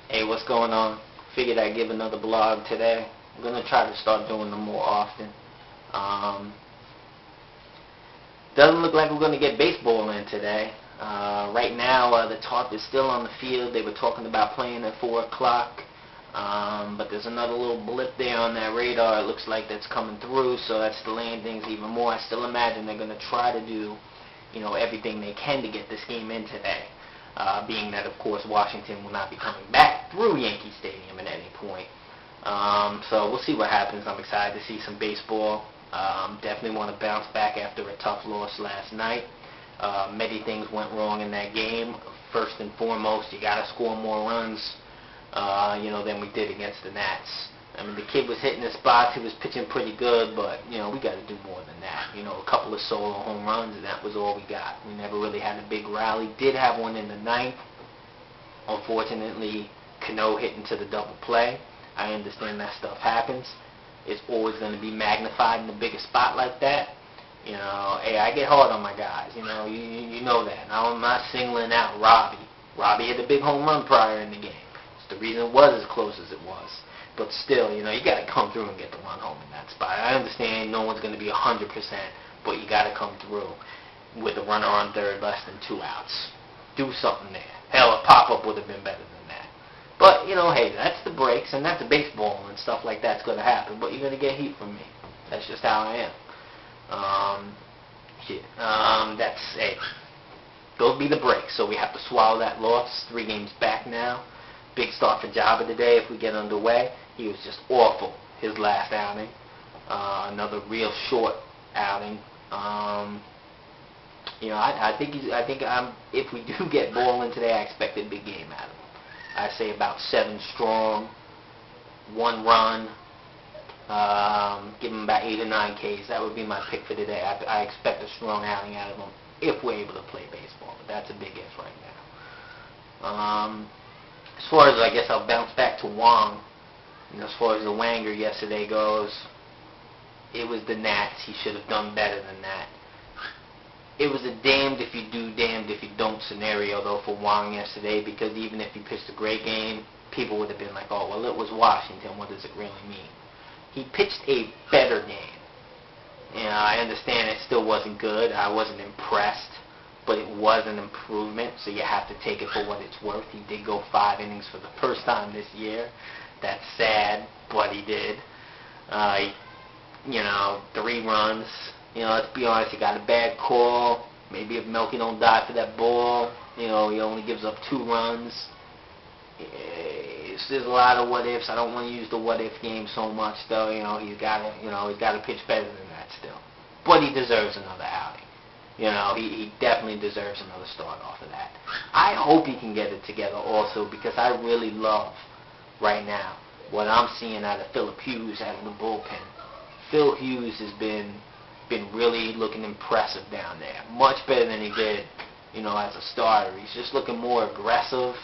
Hey, what's going on? Figured I'd give another blog today. I'm going to try to start doing them more often. Doesn't look like we're going to get baseball in today. Right now, the tarp is still on the field. They were talking about playing at 4 o'clock. But there's another little blip there on that radar. It looks like that's coming through, so that's delaying things even more. I still imagine they're going to try to do, everything they can to get this game in today. Being that, of course, Washington will not be coming back through Yankee Stadium at any point. So we'll see what happens. I'm excited to see some baseball. Definitely want to bounce back after a tough loss last night. Many things went wrong in that game. First and foremost, you got to score more runs, than we did against the Nats. I mean, the kid was hitting his spots. He was pitching pretty good, but, we got to do more than that. A couple of solo home runs, and that was all we got. We never really had a big rally. Did have one in the ninth. Unfortunately, Cano hit into the double play. I understand that stuff happens. It's always going to be magnified in the biggest spot like that. Hey, I get hard on my guys. You know that. Now, I'm not singling out Robbie. Robbie hit a big home run prior in the game. It's the reason it was as close as it was. But still, you got to come through and get the run home in that spot. I understand no one's going to be 100%, but you got to come through with a runner on third, less than 2 outs. Do something there. Hell, a pop-up would have been better than that. But, hey, that's the breaks, and that's the baseball and stuff like that's going to happen. But you're going to get heat from me. That's just how I am. Those be the breaks. So we have to swallow that loss. 3 games back now. Big start for Joba today if we get underway. He was just awful his last outing. Another real short outing. I think if we do get ball in today, I expect a big game out of him. I say about 7 strong, 1 run. Give him about 8 or 9 Ks. That would be my pick for today. I expect a strong outing out of him if we're able to play baseball. But that's a big if right now. As far as, I guess I'll bounce back to Wong. As far as the Wanger yesterday goes, it was the Nats. He should have done better than that. It was a damned if you do, damned if you don't scenario, though, for Wong yesterday, because even if he pitched a great game, people would have been like, oh, well, it was Washington. What does it really mean? He pitched a better game. I understand it still wasn't good. I wasn't impressed, but it was an improvement, so you have to take it for what it's worth. He did go 5 innings for the first time this year. That's sad, but he did. 3 runs. Let's be honest, he got a bad call. Maybe if Melky don't die for that ball, he only gives up 2 runs. There's a lot of what ifs. I don't want to use the what if game so much, though. He's got to pitch better than that still. But he deserves another outing. He definitely deserves another start off of that. I hope he can get it together also, because I really love right now what I'm seeing out of Phillip Hughes out of the bullpen. Phil Hughes has been really looking impressive down there. Much better than he did, as a starter. He's just looking more aggressive.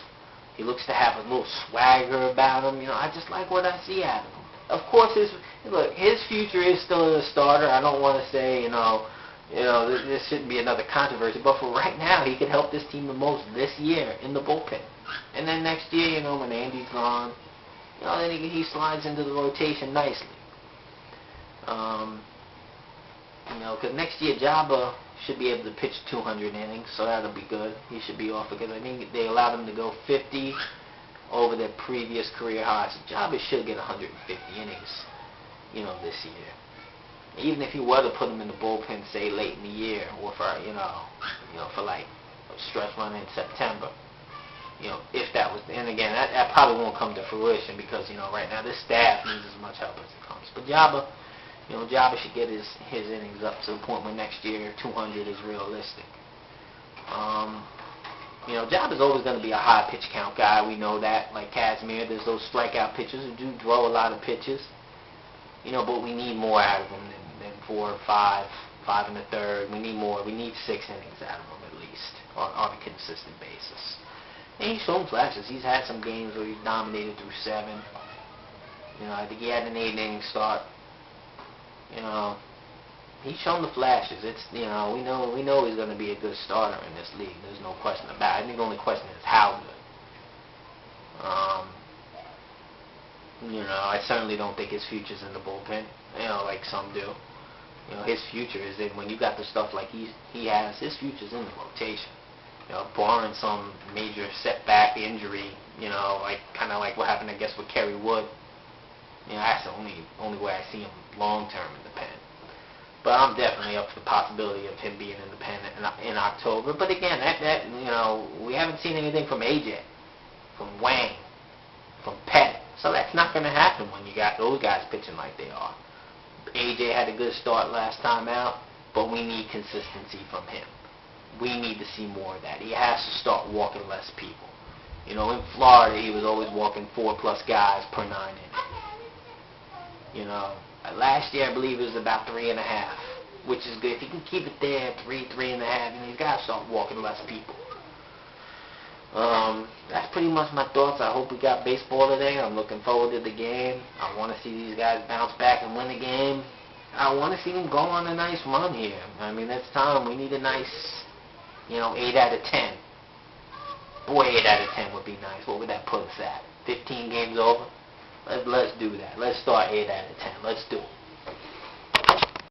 He looks to have a little swagger about him. I just like what I see out of him. Of course, his future is still as a starter. I don't want to say, this shouldn't be another controversy, but for right now, he could help this team the most this year in the bullpen. And then next year, when Andy's gone, then he slides into the rotation nicely. Because next year, Joba should be able to pitch 200 innings, so that'll be good. He should be off, because I think they allowed him to go 50 over their previous career highs. So Joba should get 150 innings, this year. Even if you were to put him in the bullpen, say late in the year, or for for like a stretch run in September, if that was, and again, that probably won't come to fruition, because right now this staff needs as much help as it comes. But Joba should get his innings up to the point where next year 200 is realistic. Joba's always going to be a high pitch count guy. We know that. Like Casimir, there's those strikeout pitchers who do throw a lot of pitches. But we need more out of him than 4 or 5 and a third. We need more. We need 6 innings out of him at least on a consistent basis. And he's shown flashes. He's had some games where he's dominated through 7. I think he had an 8-inning start. He's shown the flashes. It's we know he's going to be a good starter in this league. There's no question about it. I think the only question is how good. I certainly don't think his future's in the bullpen, like some do. His future is in when you got the stuff like he has. His future's in the rotation. Barring some major setback injury, like kind of like what happened, I guess, with Kerry Wood. That's the only way I see him long term in the pen. But I'm definitely up for the possibility of him being in the pen in October. But again, that we haven't seen anything from AJ, from Wang, from Pettit. So that's not going to happen when you got those guys pitching like they are. AJ had a good start last time out, but we need consistency from him. We need to see more of that. He has to start walking less people. In Florida, he was always walking 4+ guys per 9 innings. Last year I believe it was about 3.5, which is good. If he can keep it there, 3.5, he's got to start walking less people. That's pretty much my thoughts. I hope we got baseball today. I'm looking forward to the game. I want to see these guys bounce back and win the game. I want to see them go on a nice run here. I mean, it's time. We need a nice, 8 out of 10. Boy, 8 out of 10 would be nice. What would that put us at? 15 games over? Let's do that. Let's start 8 out of 10. Let's do it.